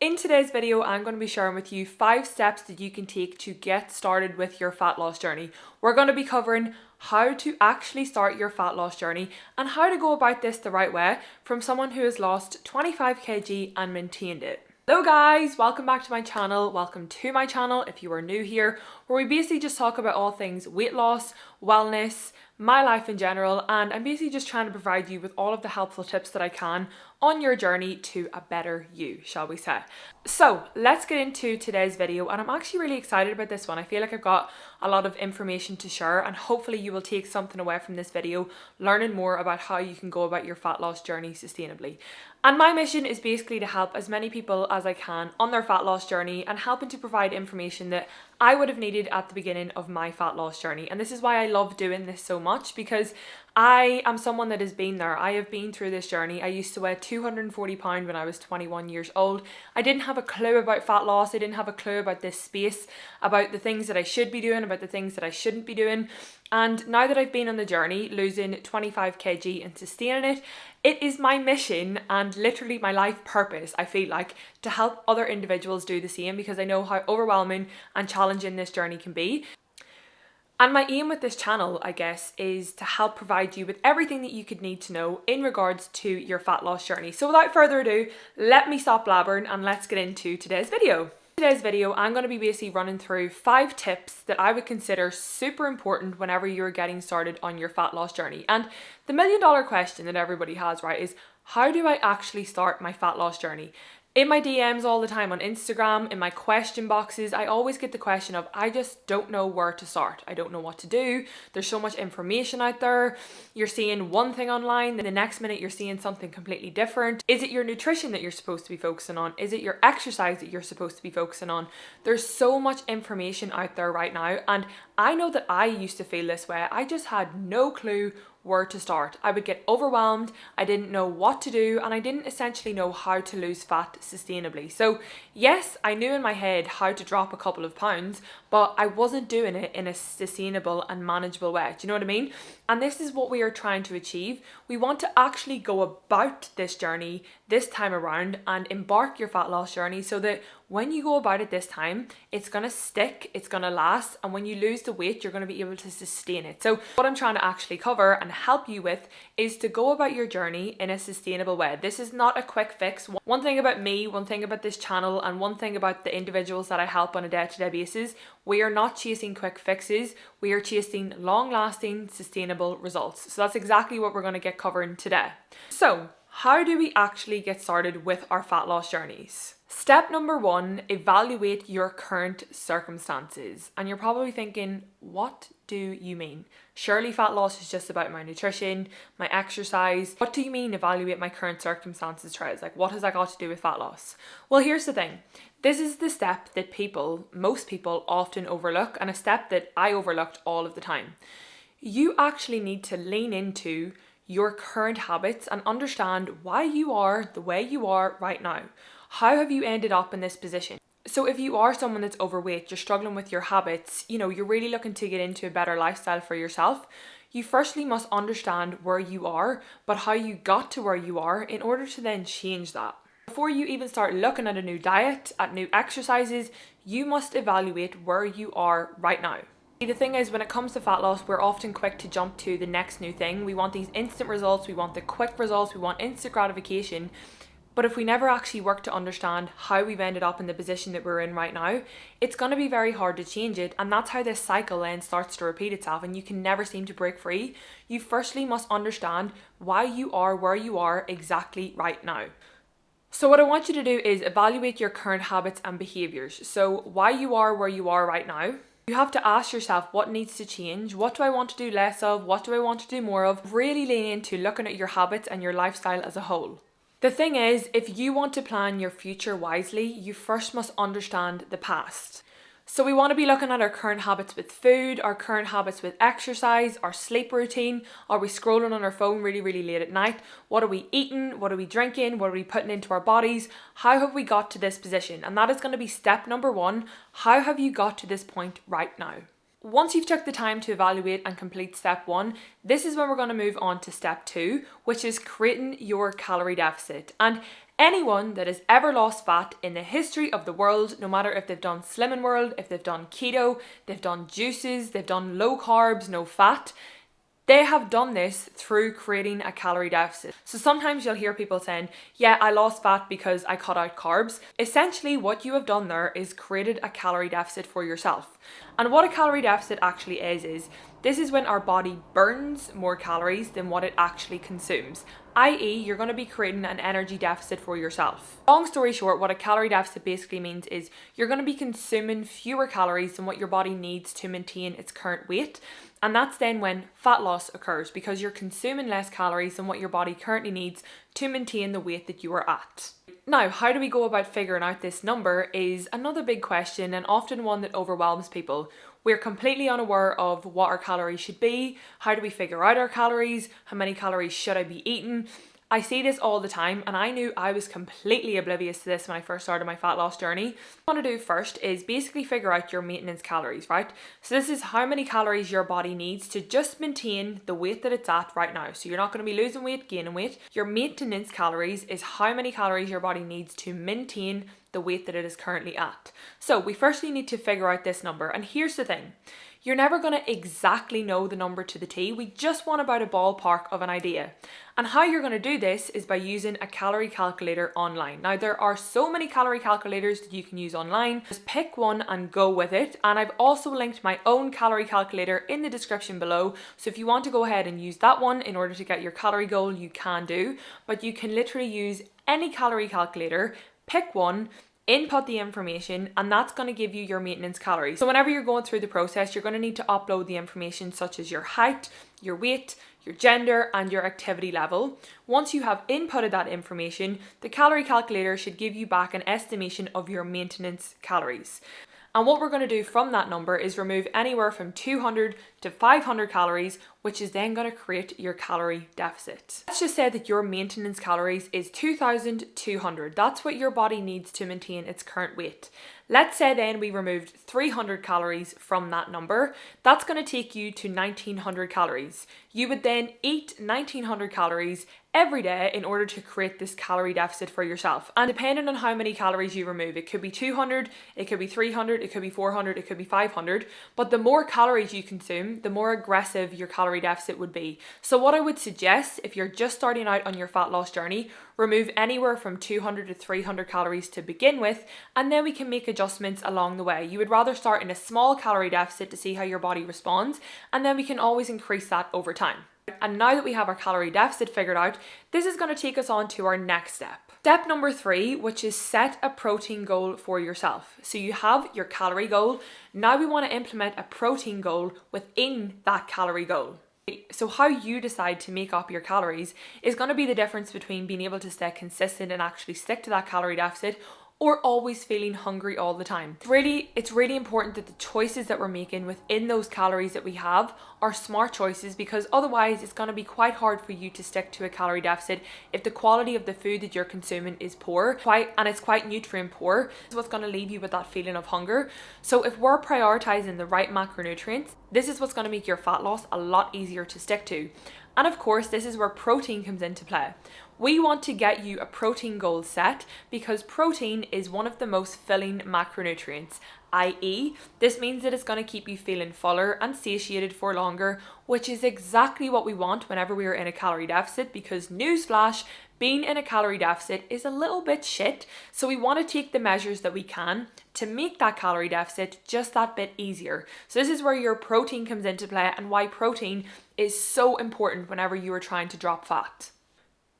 In today's video, I'm going to be sharing with you 5 steps that you can take to get started with your fat loss journey. We're going to be covering how to actually start your fat loss journey and how to go about this the right way from someone who has lost 25 kg and maintained it. Hello guys, welcome back to my channel. Welcome to my channel if you are new here, where we basically just talk about all things weight loss, wellness, my life in general, and I'm basically just trying to provide you with all of the helpful tips that I can on your journey to a better you, shall we say. So let's get into today's video, and I'm actually really excited about this one. I feel like I've got a lot of information to share, and hopefully you will take something away from this video, learning more about how you can go about your fat loss journey sustainably. And my mission is basically to help as many people as I can on their fat loss journey and helping to provide information that I would have needed at the beginning of my fat loss journey. And this is why I love doing this so much, because I am someone that has been there. I have been through this journey. I used to weigh 240 pounds when I was 21 years old. I didn't have a clue about fat loss. I didn't have a clue about this space, about the things that I should be doing, about the things that I shouldn't be doing. And now that I've been on the journey, losing 25 kg and sustaining it, it is my mission and literally my life purpose, I feel like, to help other individuals do the same, because I know how overwhelming and challenging this journey can be. And my aim with this channel, I guess, is to help provide you with everything that you could need to know in regards to your fat loss journey. So without further ado, let me stop blabbering and let's get into today's video. In today's video, I'm going to be basically running through 5 tips that I would consider super important whenever you're getting started on your fat loss journey. And the $1 million question that everybody has, right, is how do I actually start my fat loss journey? In my DMs all the time on Instagram, in my question boxes, I always get the question of, I just don't know where to start. I don't know what to do. There's so much information out there. You're seeing one thing online, then the next minute you're seeing something completely different. Is it your nutrition that you're supposed to be focusing on? Is it your exercise that you're supposed to be focusing on? There's so much information out there right now, and I know that I used to feel this way. I just had no clue where to start. I would get overwhelmed, I didn't know what to do, and I didn't essentially know how to lose fat sustainably. So yes, I knew in my head how to drop a couple of pounds, but I wasn't doing it in a sustainable and manageable way. Do you know what I mean? And this is what we are trying to achieve. We want to actually go about this journey this time around and embark your fat loss journey so that when you go about it this time, it's gonna stick, it's gonna last, and when you lose the weight, you're gonna be able to sustain it. So what I'm trying to actually cover and help you with is to go about your journey in a sustainable way. This is not a quick fix. One thing about me, one thing about this channel, and one thing about the individuals that I help on a day-to-day basis, we are not chasing quick fixes, we are chasing long-lasting, sustainable results. So that's exactly what we're gonna get covering today. So, how do we actually get started with our fat loss journeys? Step number 1, evaluate your current circumstances. And you're probably thinking, what do you mean? Surely fat loss is just about my nutrition, my exercise. What do you mean evaluate my current circumstances, Trez? Like, what has that got to do with fat loss? Well, here's the thing. This is the step that most people often overlook, and a step that I overlooked all of the time. You actually need to lean into your current habits and understand why you are the way you are right now. How have you ended up in this position? So if you are someone that's overweight, you're struggling with your habits, you're really looking to get into a better lifestyle for yourself, you firstly must understand where you are, but how you got to where you are in order to then change that. Before you even start looking at a new diet, at new exercises, you must evaluate where you are right now. The thing is, when it comes to fat loss, we're often quick to jump to the next new thing. We want these instant results, we want the quick results, we want instant gratification. But if we never actually work to understand how we've ended up in the position that we're in right now, it's going to be very hard to change it. And that's how this cycle then starts to repeat itself, and you can never seem to break free. You firstly must understand why you are where you are exactly right now. So what I want you to do is evaluate your current habits and behaviors. So why you are where you are right now. You have to ask yourself, what needs to change? What do I want to do less of? What do I want to do more of? Really lean into looking at your habits and your lifestyle as a whole. The thing is, if you want to plan your future wisely, you first must understand the past. So we want to be looking at our current habits with food, our current habits with exercise, our sleep routine. Are we scrolling on our phone really, really late at night? What are we eating? What are we drinking? What are we putting into our bodies? How have we got to this position? And that is going to be step number 1. How have you got to this point right now? Once you've took the time to evaluate and complete step 1, this is when we're going to move on to step 2, which is creating your calorie deficit. And Anyone that has ever lost fat in the history of the world, no matter if they've done Slimming World, if they've done keto, they've done juices, they've done low carbs, no fat, they have done this through creating a calorie deficit. So sometimes you'll hear people saying, yeah, I lost fat because I cut out carbs. Essentially, what you have done there is created a calorie deficit for yourself. And what a calorie deficit actually is this is when our body burns more calories than what it actually consumes. I.e., you're going to be creating an energy deficit for yourself. Long story short, what a calorie deficit basically means is you're going to be consuming fewer calories than what your body needs to maintain its current weight. And that's then when fat loss occurs, because you're consuming less calories than what your body currently needs to maintain the weight that you are at. Now, how do we go about figuring out this number is another big question, and often one that overwhelms people. We're completely unaware of what our calories should be. How do we figure out our calories? How many calories should I be eating? I see this all the time, and I knew I was completely oblivious to this when I first started my fat loss journey. What I want to do first is basically figure out your maintenance calories, right? So this is how many calories your body needs to just maintain the weight that it's at right now. So you're not going to be losing weight, gaining weight. Your maintenance calories is how many calories your body needs to maintain the weight that it is currently at. So we firstly need to figure out this number, and here's the thing. You're never going to exactly know the number to the T. We just want about a ballpark of an idea. And how you're going to do this is by using a calorie calculator online. Now, there are so many calorie calculators that you can use online. Just pick one and go with it. And I've also linked my own calorie calculator in the description below. So if you want to go ahead and use that one in order to get your calorie goal, you can do. But you can literally use any calorie calculator, pick one, input the information, and that's going to give you your maintenance calories. So whenever you're going through the process, you're going to need to upload the information such as your height, your weight, your gender, and your activity level. Once you have inputted that information, the calorie calculator should give you back an estimation of your maintenance calories. And what we're going to do from that number is remove anywhere from 200 to 500 calories, which is then going to create your calorie deficit. Let's just say that your maintenance calories is 2,200. That's what your body needs to maintain its current weight. Let's say then we removed 300 calories from that number. That's going to take you to 1,900 calories. You would then eat 1,900 calories every day in order to create this calorie deficit for yourself. And depending on how many calories you remove, it could be 200, it could be 300, it could be 400, it could be 500. But the more calories you consume, the more aggressive your calorie deficit would be. So what I would suggest, if you're just starting out on your fat loss journey, remove anywhere from 200 to 300 calories to begin with, and then we can make adjustments along the way. You would rather start in a small calorie deficit to see how your body responds, and then we can always increase that over time. And now that we have our calorie deficit figured out, this is going to take us on to our next step. Step number 3, which is set a protein goal for yourself. So you have your calorie goal. Now we want to implement a protein goal within that calorie goal. So how you decide to make up your calories is going to be the difference between being able to stay consistent and actually stick to that calorie deficit, or always feeling hungry all the time. It's really important that the choices that we're making within those calories that we have are smart choices, because otherwise it's going to be quite hard for you to stick to a calorie deficit if the quality of the food that you're consuming is poor, and it's quite nutrient poor. This is what's going to leave you with that feeling of hunger. So if we're prioritizing the right macronutrients, this is what's going to make your fat loss a lot easier to stick to. And of course, this is where protein comes into play. We want to get you a protein goal set because protein is one of the most filling macronutrients, i.e., this means that it's going to keep you feeling fuller and satiated for longer, which is exactly what we want whenever we are in a calorie deficit, because newsflash, being in a calorie deficit is a little bit shit. So we want to take the measures that we can to make that calorie deficit just that bit easier. So this is where your protein comes into play, and why protein is so important whenever you are trying to drop fat.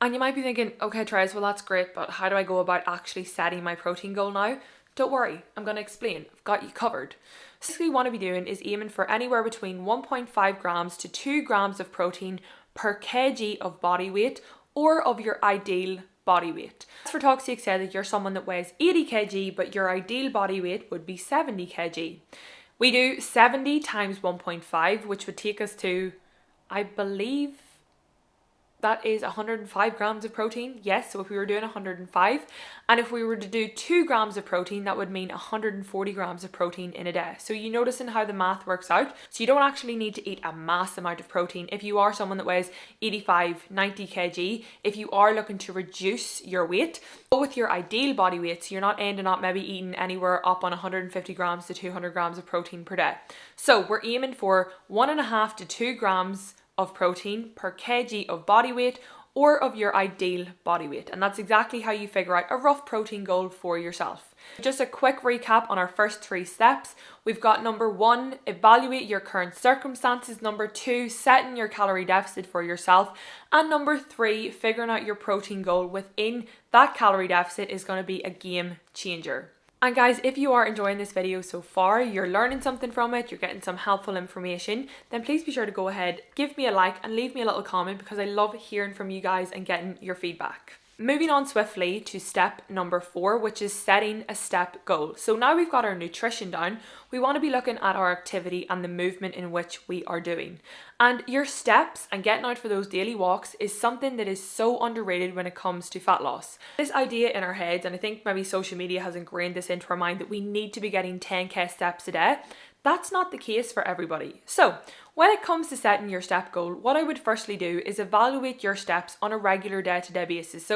And you might be thinking, okay, Therese, well, that's great, but how do I go about actually setting my protein goal now? Don't worry, I'm going to explain. I've got you covered. So what you want to be doing is aiming for anywhere between 1.5 grams to 2 grams of protein per kg of body weight, or of your ideal body weight. For talk's sake, say that you're someone that weighs 80 kg, but your ideal body weight would be 70 kg. We do 70 times 1.5, which would take us to, I believe, that is 105 grams of protein. Yes, so if we were doing 105, and if we were to do 2 grams of protein, that would mean 140 grams of protein in a day. So you noticing how the math works out? So you don't actually need to eat a mass amount of protein. If you are someone that weighs 85, 90 kg, if you are looking to reduce your weight, go with your ideal body weight, so you're not ending up maybe eating anywhere up on 150 grams to 200 grams of protein per day. So we're aiming for 1.5 to 2 grams of protein per kg of body weight, or of your ideal body weight. And that's exactly how you figure out a rough protein goal for yourself. Just a quick recap on our first 3 steps. We've got number 1, evaluate your current circumstances. Number 2, setting your calorie deficit for yourself. And number 3, figuring out your protein goal within that calorie deficit is going to be a game changer. And guys, if you are enjoying this video so far, you're learning something from it, you're getting some helpful information, then please be sure to go ahead, give me a like and leave me a little comment, because I love hearing from you guys and getting your feedback. Moving on swiftly to step number 4, which is setting a step goal. So now we've got our nutrition down, we want to be looking at our activity and the movement in which we are doing. And your steps and getting out for those daily walks is something that is so underrated when it comes to fat loss. This idea in our heads, and I think maybe social media has ingrained this into our mind, that we need to be getting 10k steps a day. That's not the case for everybody. So when it comes to setting your step goal, what I would firstly do is evaluate your steps on a regular day-to-day basis.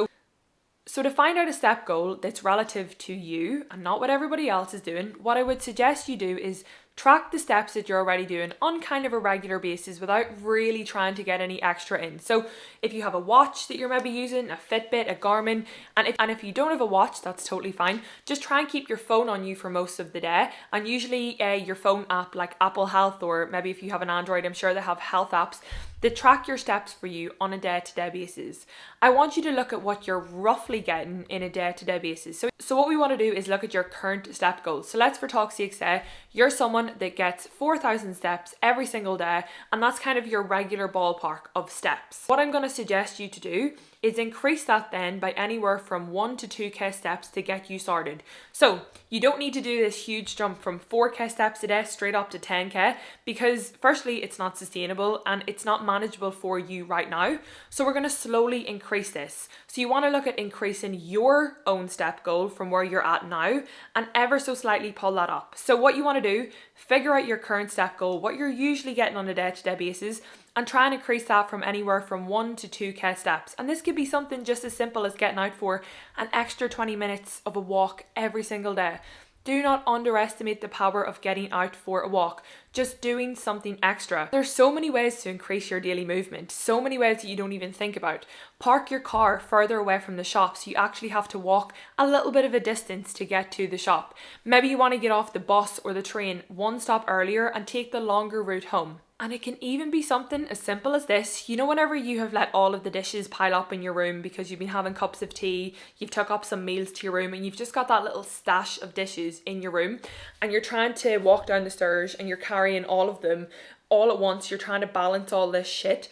So to find out a step goal that's relative to you and not what everybody else is doing, what I would suggest you do is track the steps that you're already doing on kind of a regular basis without really trying to get any extra in. So if you have a watch that you're maybe using, a Fitbit, a Garmin, and if you don't have a watch, that's totally fine. Just try and keep your phone on you for most of the day. And usually your phone app like Apple Health, or maybe if you have an Android, I'm sure they have health apps that track your steps for you on a day-to-day basis. I want you to look at what you're roughly getting in a day-to-day basis. So what we want to do is look at your current step goals. So let's for talk's sake say you're someone that gets 4,000 steps every single day, and that's kind of your regular ballpark of steps. What I'm going to suggest you to do is increase that then by anywhere from 1 to 2k steps to get you started. So you don't need to do this huge jump from 4k steps a day straight up to 10k, because firstly it's not sustainable and it's not manageable for you right now. So we're going to slowly increase this. So you want to look at increasing your own step goal from where you're at now and ever so slightly pull that up. So what you want to do, figure out your current step goal, what you're usually getting on a day-to-day basis, and try and increase that from anywhere from 1 to 2k steps. And this could be something just as simple as getting out for an extra 20 minutes of a walk every single day. Do not underestimate the power of getting out for a walk, just doing something extra. There's so many ways to increase your daily movement, so many ways that you don't even think about. Park your car further away from the shop so you actually have to walk a little bit of a distance to get to the shop. Maybe you want to get off the bus or the train one stop earlier and take the longer route home. And it can even be something as simple as this. You know, whenever you have let all of the dishes pile up in your room because you've been having cups of tea, you've took up some meals to your room and you've just got that little stash of dishes in your room, and you're trying to walk down the stairs and you're carrying all of them all at once, you're trying to balance all this shit.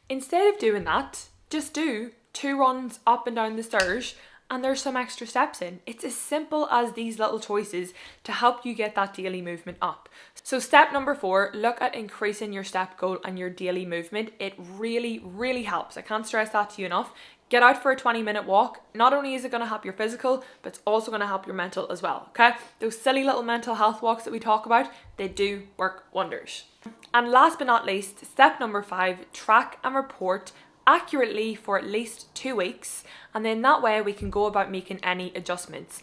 Instead of doing that, just do 2 runs up and down the stairs and there's some extra steps in. It's as simple as these little choices to help you get that daily movement up. So step number 4, look at increasing your step goal and your daily movement. It really, really helps. I can't stress that to you enough. Get out for a 20-minute walk. Not only is it going to help your physical, but it's also going to help your mental as well, okay? Those silly little mental health walks that we talk about, they do work wonders. And last but not least, step number 5, track and report accurately for at least 2 weeks, and then that way we can go about making any adjustments.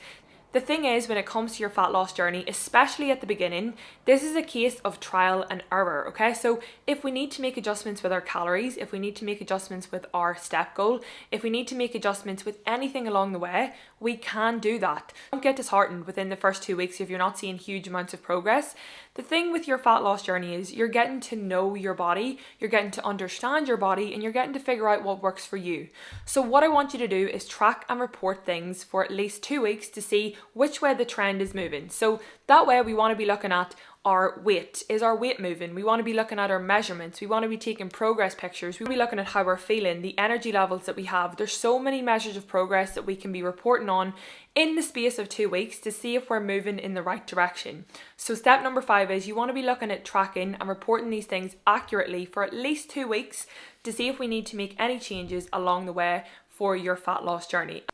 The thing is, when it comes to your fat loss journey, especially at the beginning, this is a case of trial and error, okay? So if we need to make adjustments with our calories, if we need to make adjustments with our step goal, if we need to make adjustments with anything along the way, we can do that. Don't get disheartened within the first 2 weeks if you're not seeing huge amounts of progress. The thing with your fat loss journey is you're getting to know your body, you're getting to understand your body, and you're getting to figure out what works for you. So what I want you to do is track and report things for at least 2 weeks to see which way the trend is moving. So that way we want to be looking at our weight. Is our weight moving? We want to be looking at our measurements. We want to be taking progress pictures. We want to be looking at how we're feeling, the energy levels that we have. There's so many measures of progress that we can be reporting on in the space of 2 weeks to see if we're moving in the right direction. So step number 5 is you want to be looking at tracking and reporting these things accurately for at least 2 weeks to see if we need to make any changes along the way for your fat loss journey.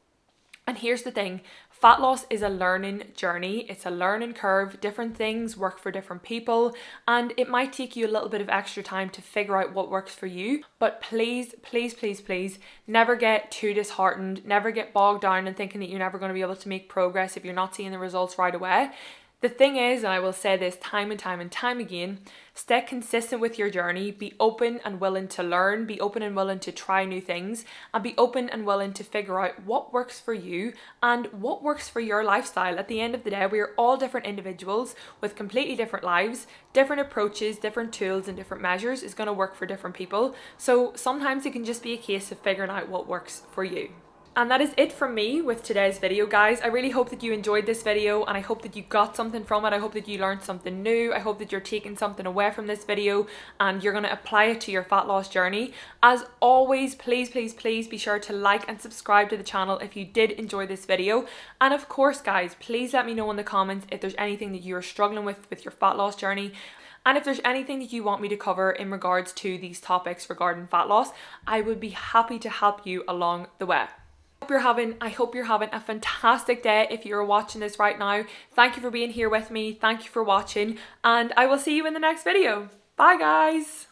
And here's the thing, fat loss is a learning journey. It's a learning curve. Different things work for different people, and it might take you a little bit of extra time to figure out what works for you. But please, please, please, please, never get too disheartened. Never get bogged down in thinking that you're never going to be able to make progress if you're not seeing the results right away. The thing is, and I will say this time and time again, stay consistent with your journey, be open and willing to learn, be open and willing to try new things, and be open and willing to figure out what works for you and what works for your lifestyle. At the end of the day, we are all different individuals with completely different lives. Different approaches, different tools, and different measures is going to work for different people. So sometimes it can just be a case of figuring out what works for you. And that is it from me with today's video, guys. I really hope that you enjoyed this video, and I hope that you got something from it. I hope that you learned something new. I hope that you're taking something away from this video and you're going to apply it to your fat loss journey. As always, please, please, please be sure to like and subscribe to the channel if you did enjoy this video. And of course, guys, please let me know in the comments if there's anything that you're struggling with your fat loss journey. And if there's anything that you want me to cover in regards to these topics regarding fat loss, I would be happy to help you along the way. I hope you're having a fantastic day if you're watching this right now. Thank you for being here with me. Thank you for watching, and I will see you in the next video. Bye, guys.